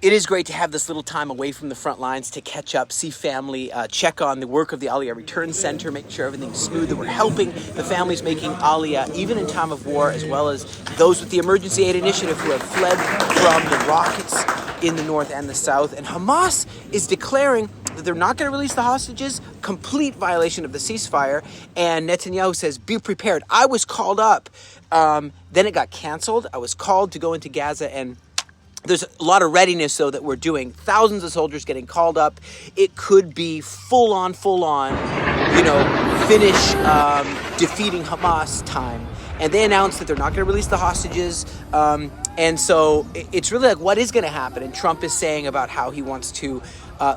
It is great to have this little time away from the front lines to catch up, see family, check on the work of the Aliyah Return Center, make sure everything's smooth, that we're helping the families making Aliyah, even in time of war, as well as those with the Emergency Aid Initiative who have fled from the rockets in the north and the south. And Hamas is declaring that they're not going to release the hostages, complete violation of the ceasefire. And Netanyahu says, be prepared. I was called up. Then it got canceled. I was called to go into Gaza, and there's a lot of readiness, though, that we're doing. Thousands of soldiers getting called up. It could be full on, finish defeating Hamas time. And they announced that they're not going to release the hostages. And so it's really like, what is going to happen? And Trump is saying about how he wants to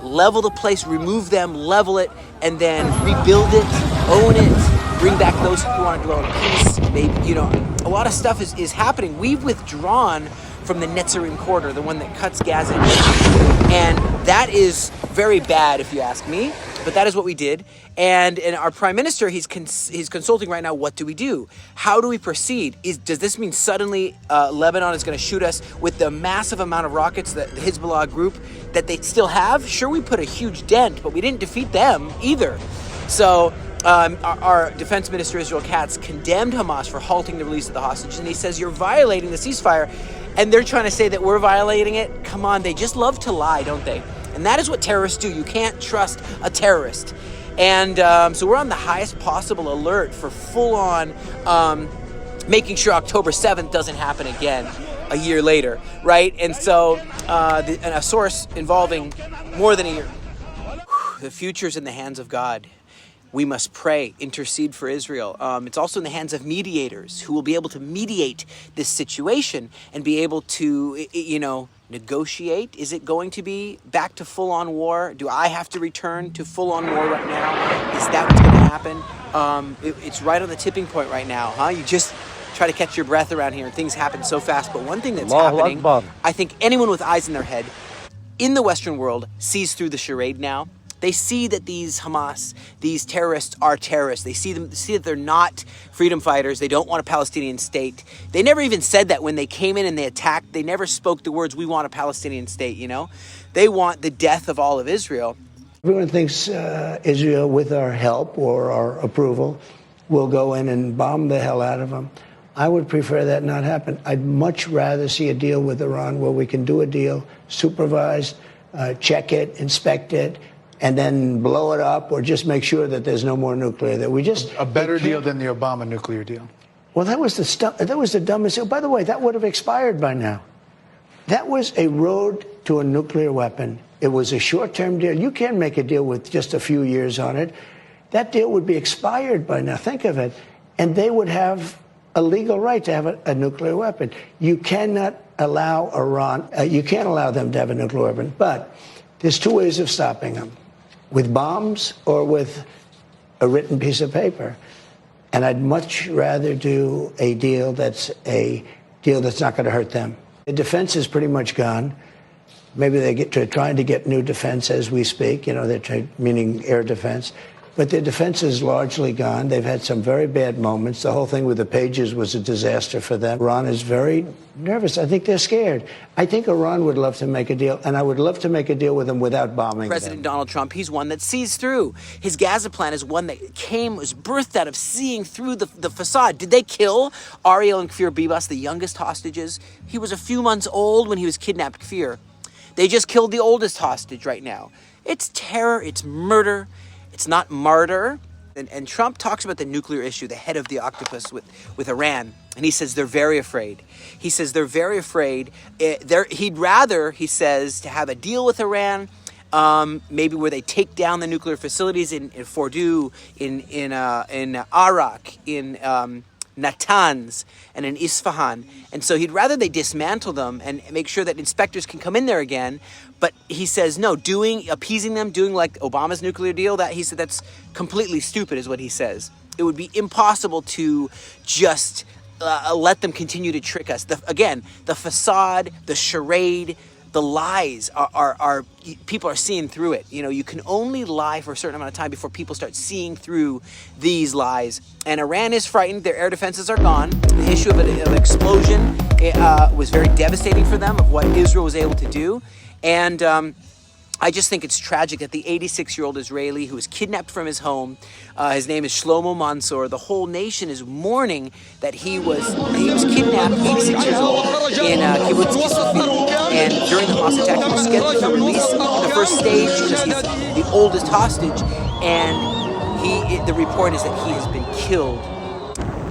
level the place, remove them, level it, and then rebuild it, own it, bring back those who want to dwell in peace. Maybe, a lot of stuff is happening. We've withdrawn from the Netzarim corridor, the one that cuts Gaza in half. And that is very bad, if you ask me. But that is what we did. And our prime minister, he's consulting right now, what do we do? How do we proceed? Does this mean suddenly Lebanon is going to shoot us with the massive amount of rockets that the Hezbollah group that they still have? Sure, we put a huge dent, but we didn't defeat them either. So our defense minister, Israel Katz, condemned Hamas for halting the release of the hostages. And he says, you're violating the ceasefire. And they're trying to say that we're violating it. Come on, they just love to lie, don't they? And that is what terrorists do. You can't trust a terrorist. And so we're on the highest possible alert for full-on making sure October 7th doesn't happen again a year later, right? And so a source involving more than a year. The future's in the hands of God. We must pray, intercede for Israel. It's also in the hands of mediators who will be able to mediate this situation and be able to, negotiate. Is it going to be back to full-on war? Do I have to return to full-on war right now? Is that what's going to happen? It's right on the tipping point right now, huh? You just try to catch your breath around here and things happen so fast. But one thing that's happening, I think anyone with eyes in their head in the Western world sees through the charade now. They see that these Hamas, these terrorists are terrorists. They see that they're not freedom fighters. They don't want a Palestinian state. They never even said that when they came in and they attacked. They never spoke the words, we want a Palestinian state, They want the death of all of Israel. Everyone thinks Israel, with our help or our approval, will go in and bomb the hell out of them. I would prefer that not happen. I'd much rather see a deal with Iran where we can do a deal, supervised, check it, inspect it, and then blow it up, or just make sure that there's no more nuclear. That we just a better deal than the Obama nuclear deal. Well, that was the dumbest deal. By the way, that would have expired by now. That was a road to a nuclear weapon. It was a short-term deal. You can't make a deal with just a few years on it. That deal would be expired by now. Think of it, and they would have a legal right to have a nuclear weapon. You cannot allow Iran. You can't allow them to have a nuclear weapon. But there's two ways of stopping them. With bombs or with a written piece of paper. And I'd much rather do a deal that's not going to hurt them. The defense is pretty much gone. Maybe they're trying to get new defense as we speak, meaning air defense. But their defense is largely gone. They've had some very bad moments. The whole thing with the pages was a disaster for them. Iran is very nervous. I think they're scared. I think Iran would love to make a deal, and I would love to make a deal with them without bombing President them. Donald Trump, he's one that sees through. His Gaza plan is one that was birthed out of seeing through the facade. Did they kill Ariel and Kfir Bibas, the youngest hostages? He was a few months old when he was kidnapped, Kfir. They just killed the oldest hostage right now. It's terror, it's murder. It's not martyr. And Trump talks about the nuclear issue, the head of the octopus with Iran. And he says they're very afraid. He says they're very afraid. He'd rather, he says, to have a deal with Iran, maybe where they take down the nuclear facilities in Fordow, in Arak, in Natanz, and in Isfahan. And so he'd rather they dismantle them and make sure that inspectors can come in there again. But he says, no, appeasing them, doing like Obama's nuclear deal, he said that's completely stupid is what he says. It would be impossible to just let them continue to trick us. The facade, the charade, the lies are people are seeing through it. You can only lie for a certain amount of time before people start seeing through these lies. And Iran is frightened. Their air defenses are gone. The issue of an explosion It was very devastating for them of what Israel was able to do. And I just think it's tragic that the 86-year-old Israeli who was kidnapped from his home, his name is Shlomo Mansour, the whole nation is mourning that he was kidnapped, 86 years old, in kibbutz Ceasefire. And during the Hamas attack, he was scheduled for release in the first stage because he's the oldest hostage. And the report is that he has been killed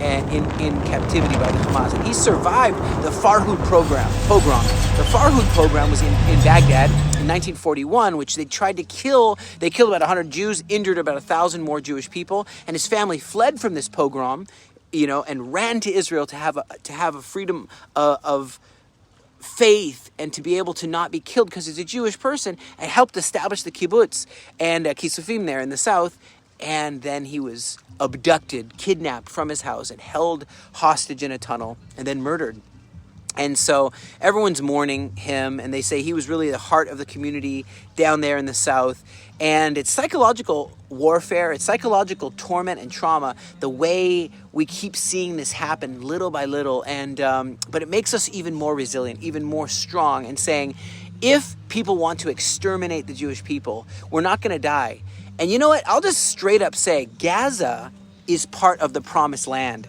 in captivity by the Hamas. And he survived the Farhud pogrom. The Farhud pogrom was in Baghdad in 1941, which they tried to kill. They killed about 100 Jews, injured about 1,000 more Jewish people, and his family fled from this pogrom, and ran to Israel to have a freedom of faith and to be able to not be killed because he's a Jewish person, and helped establish the kibbutz and Kisufim there in the south. And then he was abducted, kidnapped from his house, and held hostage in a tunnel, and then murdered. And so everyone's mourning him, and they say he was really the heart of the community down there in the south. And it's psychological warfare, it's psychological torment and trauma, the way we keep seeing this happen little by little. And but it makes us even more resilient, even more strong, and saying, if people want to exterminate the Jewish people, we're not going to die. And you know what? I'll just straight up say, Gaza is part of the promised land.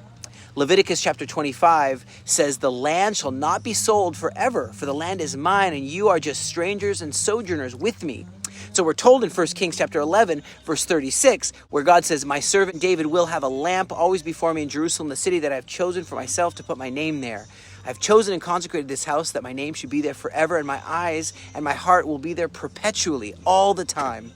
Leviticus chapter 25 says, the land shall not be sold forever, for the land is mine, and you are just strangers and sojourners with me. So we're told in 1 Kings chapter 11, verse 36, where God says, my servant David will have a lamp always before me in Jerusalem, the city that I have chosen for myself to put my name there. I've chosen and consecrated this house that my name should be there forever, and my eyes and my heart will be there perpetually, all the time.